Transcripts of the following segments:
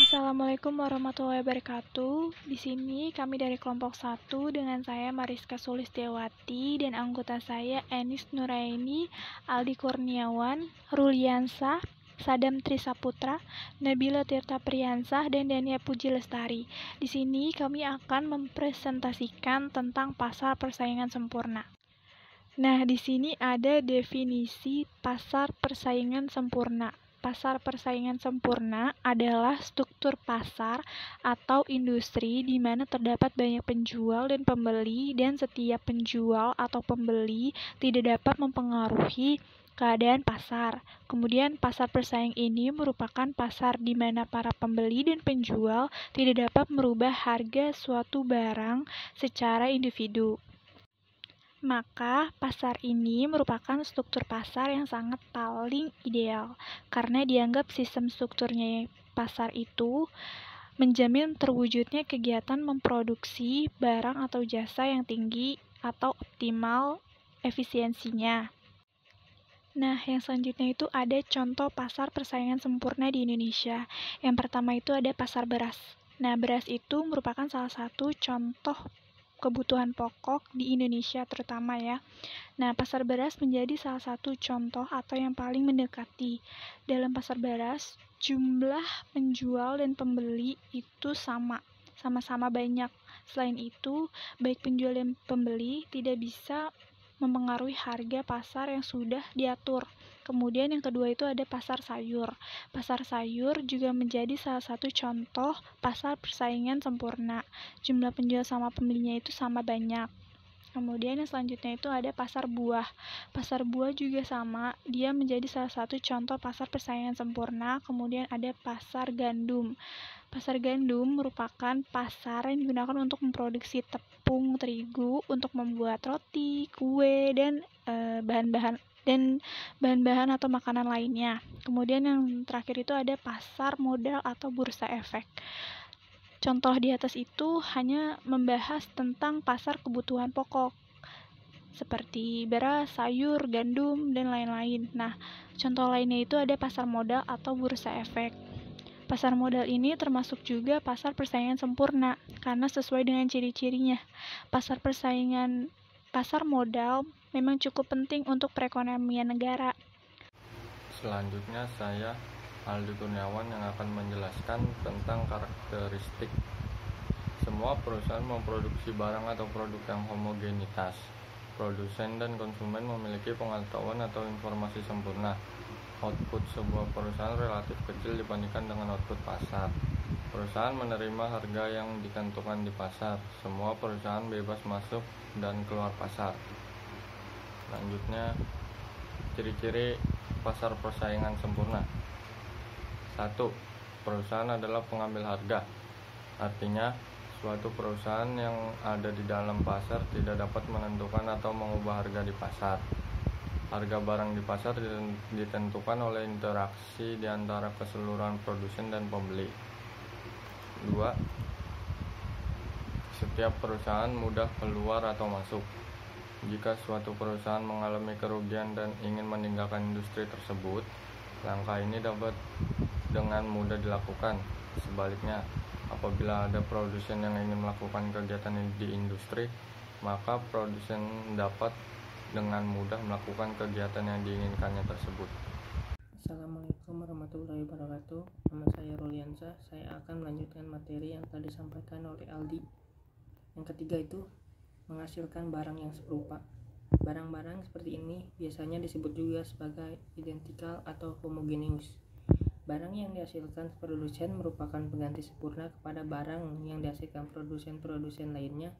Assalamualaikum warahmatullahi wabarakatuh. Di sini kami dari kelompok 1 dengan saya Mariska Sulistiawati dan anggota saya Enis Nuraini, Aldi Kurniawan, Ruliansah, Sadam Trisaputra, Nabila Tirta Priyansah, dan Dania Puji Lestari. Di sini kami akan mempresentasikan tentang pasar persaingan sempurna. Nah, di sini ada definisi pasar persaingan sempurna. Pasar persaingan sempurna adalah struktur pasar atau industri di mana terdapat banyak penjual dan pembeli, dan setiap penjual atau pembeli tidak dapat mempengaruhi keadaan pasar. Kemudian, pasar persaing ini merupakan pasar di mana para pembeli dan penjual tidak dapat merubah harga suatu barang secara individu. Maka pasar ini merupakan struktur pasar yang sangat paling ideal karena dianggap sistem strukturnya pasar itu menjamin terwujudnya kegiatan memproduksi barang atau jasa yang tinggi atau optimal efisiensinya. Nah, yang selanjutnya itu ada contoh pasar persaingan sempurna di Indonesia. Yang pertama itu ada pasar beras. Nah, beras itu merupakan salah satu contoh kebutuhan pokok di Indonesia terutama ya. Nah, pasar beras menjadi salah satu contoh atau yang paling mendekati. Dalam pasar beras, jumlah penjual dan pembeli itu sama-sama banyak. Selain itu, baik penjual dan pembeli tidak bisa mempengaruhi harga pasar yang sudah diatur. Kemudian yang kedua itu ada pasar sayur. Pasar sayur juga menjadi salah satu contoh pasar persaingan sempurna. Jumlah penjual sama pembelinya itu sama banyak. Kemudian yang selanjutnya itu ada pasar buah. Pasar buah juga sama, dia menjadi salah satu contoh pasar persaingan sempurna. Kemudian ada pasar gandum. Pasar gandum merupakan pasar yang digunakan untuk memproduksi tepung terigu untuk membuat roti, kue, dan bahan-bahan atau makanan lainnya. Kemudian yang terakhir itu ada pasar modal atau bursa efek. Contoh di atas itu hanya membahas tentang pasar kebutuhan pokok seperti beras, sayur, gandum, dan lain-lain. Nah, contoh lainnya itu ada pasar modal atau bursa efek. Pasar modal ini termasuk juga pasar persaingan sempurna karena sesuai dengan ciri-cirinya. Pasar modal memang cukup penting untuk perekonomian negara. Selanjutnya saya Aldi Kurniawan yang akan menjelaskan tentang karakteristik. Semua perusahaan memproduksi barang atau produk yang homogenitas. Produsen dan konsumen memiliki pengetahuan atau informasi sempurna. Output sebuah perusahaan relatif kecil dibandingkan dengan output pasar. Perusahaan menerima harga yang ditentukan di pasar. Semua perusahaan bebas masuk dan keluar pasar. Selanjutnya, ciri-ciri pasar persaingan sempurna. 1. Perusahaan adalah pengambil harga. Artinya, suatu perusahaan yang ada di dalam pasar tidak dapat menentukan atau mengubah harga di pasar. Harga barang di pasar ditentukan oleh interaksi di antara keseluruhan produsen dan pembeli. 2. Setiap perusahaan mudah keluar atau masuk. Jika suatu perusahaan mengalami kerugian dan ingin meninggalkan industri tersebut, langkah ini dapat dengan mudah dilakukan. Sebaliknya, apabila ada produsen yang ingin melakukan kegiatan di industri, maka produsen dapat dengan mudah melakukan kegiatan yang diinginkannya tersebut. Assalamualaikum warahmatullahi wabarakatuh. Nama saya Ruliansah. Saya akan melanjutkan materi yang tadi disampaikan oleh Aldi. Yang ketiga itu menghasilkan barang yang serupa. Barang-barang seperti ini biasanya disebut juga sebagai identikal atau homogeneus. Barang yang dihasilkan produsen merupakan pengganti sempurna kepada barang yang dihasilkan produsen-produsen lainnya,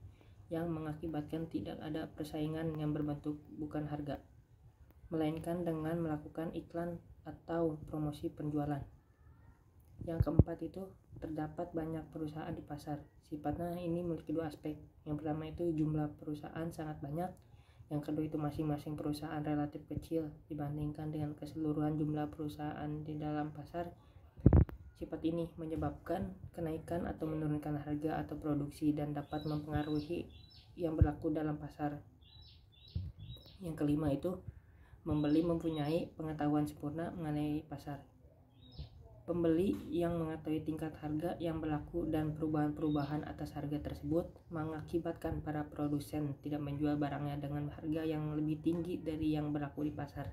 yang mengakibatkan tidak ada persaingan yang berbentuk bukan harga, melainkan dengan melakukan iklan atau promosi penjualan. Yang keempat itu terdapat banyak perusahaan di pasar. Sifatnya ini memiliki dua aspek. Yang pertama itu jumlah perusahaan sangat banyak. Yang kedua itu masing-masing perusahaan relatif kecil dibandingkan dengan keseluruhan jumlah perusahaan di dalam pasar. Sifat ini menyebabkan kenaikan atau menurunkan harga atau produksi dan dapat mempengaruhi yang berlaku dalam pasar. Yang kelima itu membeli mempunyai pengetahuan sempurna mengenai pasar. Pembeli yang mengetahui tingkat harga yang berlaku dan perubahan-perubahan atas harga tersebut mengakibatkan para produsen tidak menjual barangnya dengan harga yang lebih tinggi dari yang berlaku di pasar.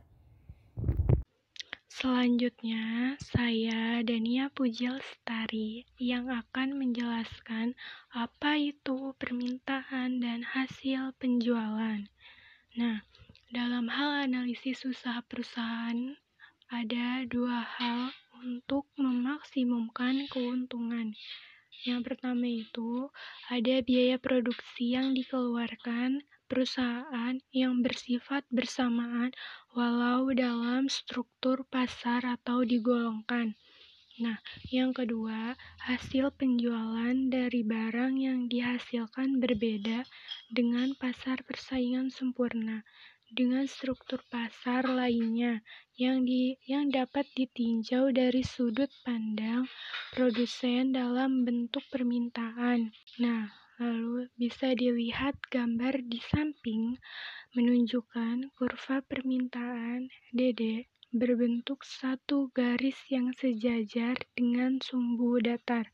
Selanjutnya, saya Dania Puji Lestari yang akan menjelaskan apa itu permintaan dan hasil penjualan. Nah, dalam hal analisis usaha perusahaan, ada dua hal untuk memaksimumkan keuntungan. Yang pertama itu, ada biaya produksi yang dikeluarkan perusahaan yang bersifat bersamaan walau dalam struktur pasar atau digolongkan. Nah, yang kedua, hasil penjualan dari barang yang dihasilkan berbeda dengan pasar persaingan sempurna dengan struktur pasar lainnya yang dapat ditinjau dari sudut pandang produsen dalam bentuk permintaan. Nah, lalu bisa dilihat gambar di samping menunjukkan kurva permintaan DD berbentuk satu garis yang sejajar dengan sumbu datar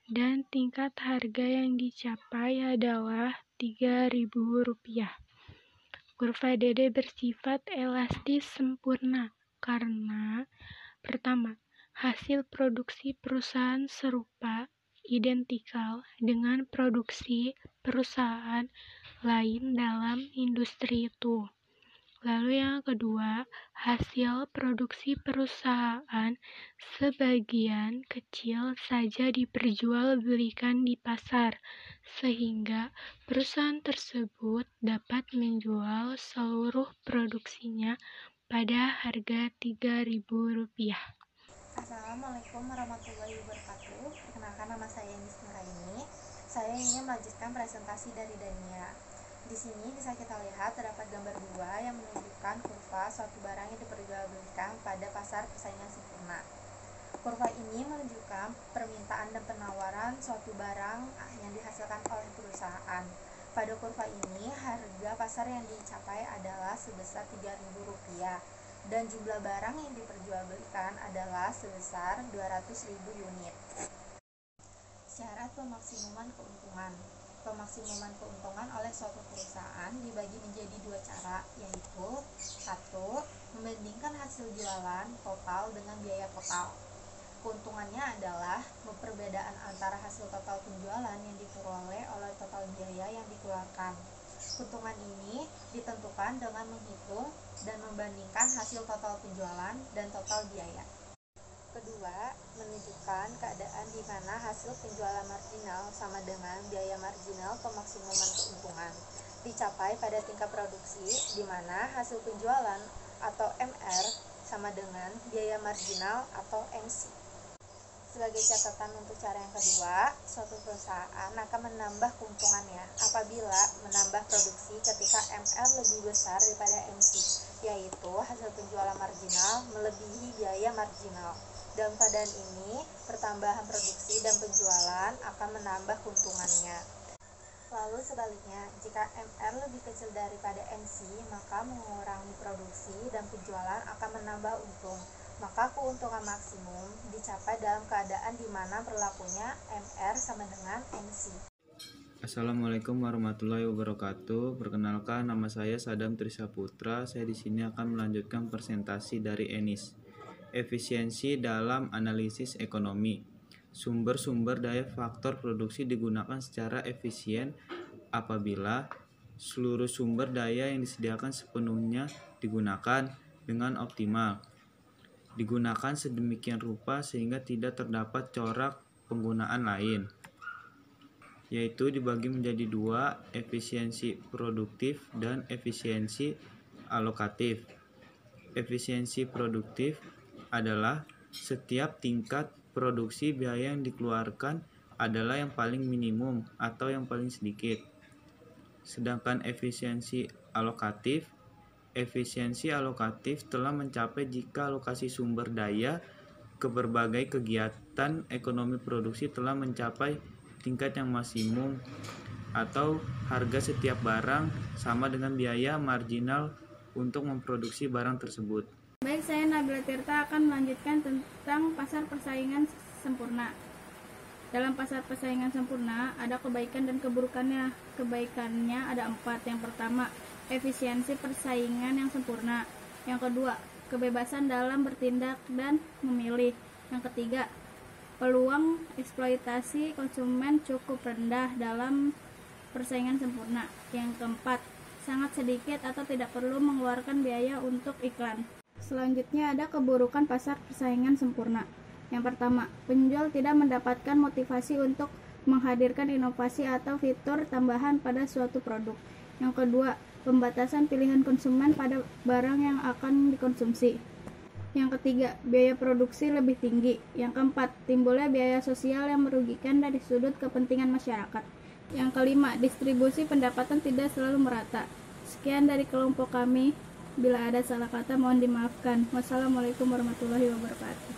dan tingkat harga yang dicapai adalah Rp3.000. Kurva DD bersifat elastis sempurna karena pertama, hasil produksi perusahaan serupa identikal dengan produksi perusahaan lain dalam industri itu. Lalu yang kedua, hasil produksi perusahaan sebagian kecil saja diperjualbelikan di pasar, sehingga perusahaan tersebut dapat menjual seluruh produksinya pada harga Rp3.000. Assalamualaikum warahmatullahi wabarakatuh. Perkenalkan, nama saya Enis Nuraini. Saya ingin melanjutkan presentasi dari Dania. Di sini bisa kita lihat terdapat gambar dua yang menunjukkan kurva suatu barang yang diperjualbelikan pada pasar persaingan sempurna. Kurva ini menunjukkan permintaan dan penawaran suatu barang yang dihasilkan oleh perusahaan. Pada kurva ini, harga pasar yang dicapai adalah sebesar Rp3.000 dan jumlah barang yang diperjualbelikan adalah sebesar 200.000 unit. Syarat pemaksimuman keuntungan. Pemaksimuman keuntungan oleh suatu perusahaan dibagi menjadi dua cara, yaitu 1. Membandingkan hasil jualan total dengan biaya total. Keuntungannya adalah perbedaan antara hasil total penjualan yang diperoleh oleh total biaya yang dikeluarkan. Keuntungan ini ditentukan dengan menghitung dan membandingkan hasil total penjualan dan total biaya. Kedua, menunjukkan keadaan di mana hasil penjualan marginal sama dengan biaya marginal pemaksimuman keuntungan dicapai pada tingkat produksi di mana hasil penjualan atau MR sama dengan biaya marginal atau MC. Sebagai catatan untuk cara yang kedua, suatu perusahaan akan menambah keuntungannya apabila menambah produksi ketika MR lebih besar daripada MC, yaitu hasil penjualan marginal melebihi biaya marginal. Dalam keadaan ini, pertambahan produksi dan penjualan akan menambah keuntungannya. Lalu sebaliknya, jika MR lebih kecil daripada MC, maka mengurangi produksi dan penjualan akan menambah untung. Maka keuntungan maksimum dicapai dalam keadaan di mana berlakunya MR sama dengan MC. Assalamualaikum warahmatullahi wabarakatuh. Perkenalkan, nama saya Sadam Trisaputra. Saya di sini akan melanjutkan presentasi dari Enis. Efisiensi dalam analisis ekonomi. Sumber-sumber daya faktor produksi digunakan secara efisien apabila seluruh sumber daya yang disediakan sepenuhnya digunakan dengan optimal. Digunakan sedemikian rupa sehingga tidak terdapat corak penggunaan lain, yaitu dibagi menjadi dua, efisiensi produktif dan efisiensi alokatif. Efisiensi produktif adalah setiap tingkat produksi biaya yang dikeluarkan adalah yang paling minimum atau yang paling sedikit. Sedangkan efisiensi alokatif telah mencapai jika alokasi sumber daya ke berbagai kegiatan ekonomi produksi telah mencapai tingkat yang maksimum atau harga setiap barang sama dengan biaya marginal untuk memproduksi barang tersebut. Baik, saya Nabila Tirta akan melanjutkan tentang pasar persaingan sempurna. Dalam pasar persaingan sempurna, ada kebaikan dan keburukannya. Kebaikannya ada 4. Yang pertama, efisiensi persaingan yang sempurna. Yang kedua, kebebasan dalam bertindak dan memilih. Yang ketiga, peluang eksploitasi konsumen cukup rendah dalam persaingan sempurna. Yang keempat, sangat sedikit atau tidak perlu mengeluarkan biaya untuk iklan. Selanjutnya ada keburukan pasar persaingan sempurna. Yang pertama, penjual tidak mendapatkan motivasi untuk menghadirkan inovasi atau fitur tambahan pada suatu produk. Yang kedua, pembatasan pilihan konsumen pada barang yang akan dikonsumsi. Yang ketiga, biaya produksi lebih tinggi. Yang keempat, timbulnya biaya sosial yang merugikan dari sudut kepentingan masyarakat. Yang kelima, distribusi pendapatan tidak selalu merata. Sekian dari kelompok kami. Bila ada salah kata mohon dimaafkan. Wassalamualaikum warahmatullahi wabarakatuh.